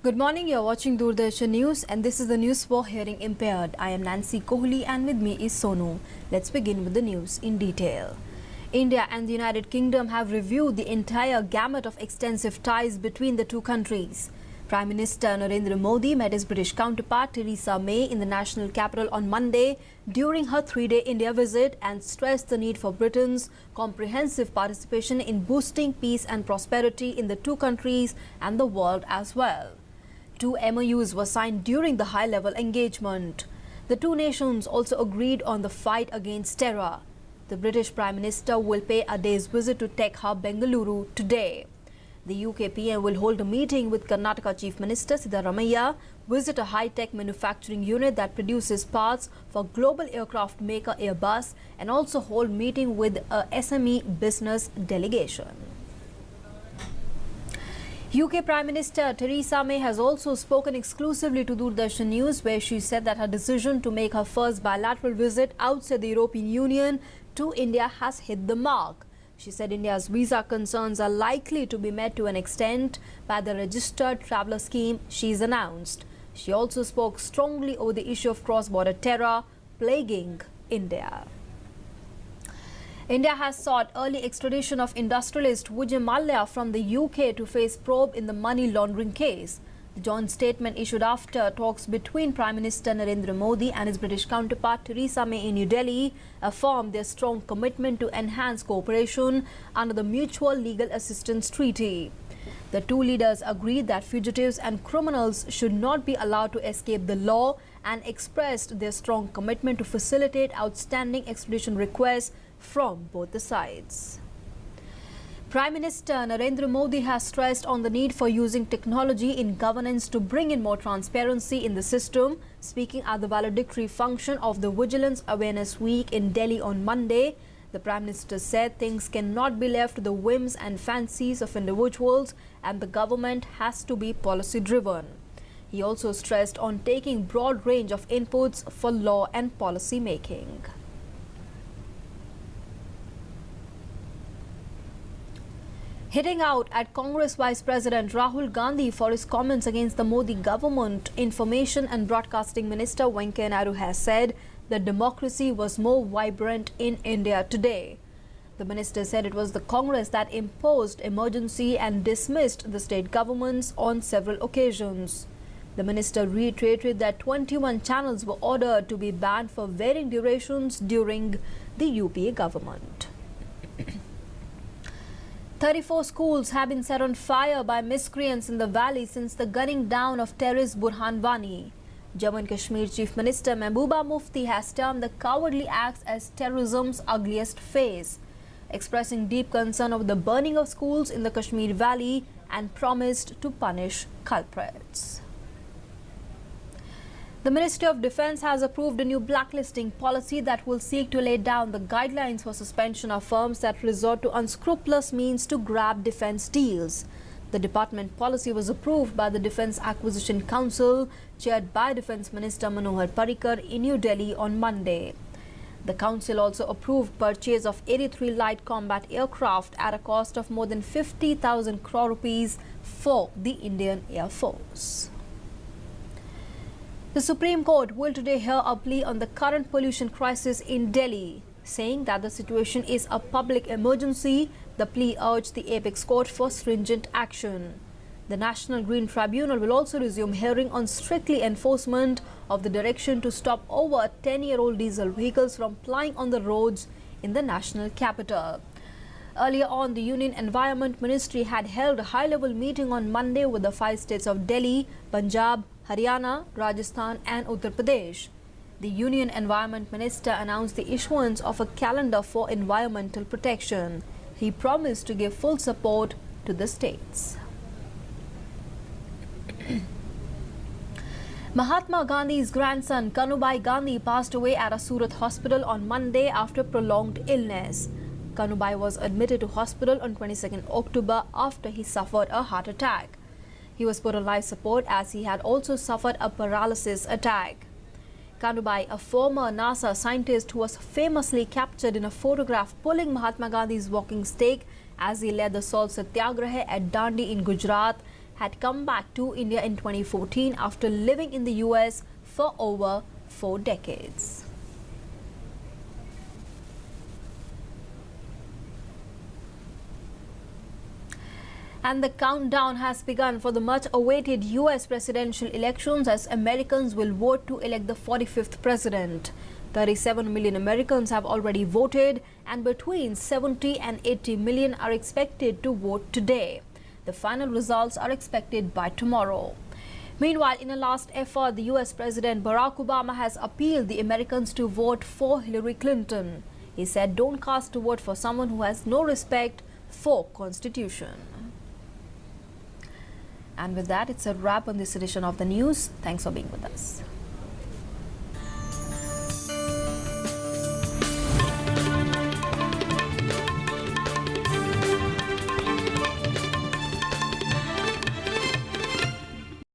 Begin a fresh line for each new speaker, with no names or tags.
Good morning, you're watching Doordarshan News and this is the news for Hearing Impaired. I am Nancy Kohli and with me is Sonu. Let's begin with the news in detail. India and the United Kingdom have reviewed the entire gamut of extensive ties between the two countries. Prime Minister Narendra Modi met his British counterpart Theresa May in the national capital on Monday during her three-day India visit and stressed the need for Britain's comprehensive participation in boosting peace and prosperity in the two countries and the world as well. Two MOUs were signed during the high-level engagement. The two nations also agreed on the fight against terror. The British Prime Minister will pay a day's visit to Tech Hub Bengaluru today. The UK PM will hold a meeting with Karnataka Chief Minister Siddaramaiah, visit a high-tech manufacturing unit that produces parts for global aircraft maker Airbus, and also hold meeting with a SME business delegation. UK Prime Minister Theresa May has also spoken exclusively to Doordarshan News, where she said that her decision to make her first bilateral visit outside the European Union to India has hit the mark. She said India's visa concerns are likely to be met to an extent by the registered traveller scheme she's announced. She also spoke strongly over the issue of cross-border terror plaguing India. India has sought early extradition of industrialist Vijay Mallya from the UK to face probe in the money laundering case. The joint statement issued after talks between Prime Minister Narendra Modi and his British counterpart Theresa May in New Delhi affirmed their strong commitment to enhance cooperation under the Mutual Legal Assistance Treaty. The two leaders agreed that fugitives and criminals should not be allowed to escape the law and expressed their strong commitment to facilitate outstanding extradition requests from both the sides. Prime Minister Narendra Modi has stressed on the need for using technology in governance to bring in more transparency in the system. Speaking at the valedictory function of the Vigilance Awareness Week in Delhi on Monday, the Prime Minister said things cannot be left to the whims and fancies of individuals and the government has to be policy-driven. He also stressed on taking broad range of inputs for law and policy making. Hitting out at Congress Vice President Rahul Gandhi for his comments against the Modi government, Information and Broadcasting Minister Venkaiah Naidu has said that democracy was more vibrant in India today. The minister said it was the Congress that imposed emergency and dismissed the state governments on several occasions. The minister reiterated that 21 channels were ordered to be banned for varying durations during the UPA government. 34 schools have been set on fire by miscreants in the valley since the gunning down of terrorist Burhan Wani. Jammu and Kashmir Chief Minister Mehbooba Mufti has termed the cowardly acts as terrorism's ugliest face, expressing deep concern over the burning of schools in the Kashmir Valley and promised to punish culprits. The Ministry of Defence has approved a new blacklisting policy that will seek to lay down the guidelines for suspension of firms that resort to unscrupulous means to grab defence deals. The department policy was approved by the Defence Acquisition Council, chaired by Defence Minister Manohar Parrikar in New Delhi on Monday. The council also approved purchase of 83 light combat aircraft at a cost of more than 50,000 crore rupees for the Indian Air Force. The Supreme Court will today hear a plea on the current pollution crisis in Delhi, saying that the situation is a public emergency. The plea urged the apex court for stringent action. The National Green Tribunal will also resume hearing on strictly enforcement of the direction to stop over 10-year-old diesel vehicles from plying on the roads in the national capital. Earlier on, the Union Environment Ministry had held a high-level meeting on Monday with the 5 states of Delhi, Punjab, Haryana, Rajasthan and Uttar Pradesh. The Union Environment Minister announced the issuance of a calendar for environmental protection. He promised to give full support to the states. Mahatma Gandhi's grandson Kanubai Gandhi passed away at a Surat hospital on Monday after prolonged illness. Kanubai was admitted to hospital on 22nd October after he suffered a heart attack. He was put on life support as he had also suffered a paralysis attack. Kanubai, a former NASA scientist who was famously captured in a photograph pulling Mahatma Gandhi's walking stick as he led the salt satyagraha at Dandi in Gujarat, had come back to India in 2014 after living in the US for over 4 decades. And the countdown has begun for the much-awaited US presidential elections as Americans will vote to elect the 45th president. 37 million Americans have already voted, and between 70 and 80 million are expected to vote today. The final results are expected by tomorrow. Meanwhile, in a last effort, the US President Barack Obama has appealed the Americans to vote for Hillary Clinton. He said, "Don't cast a vote for someone who has no respect for Constitution." And with that, it's a wrap on this edition of the news. Thanks for being with us.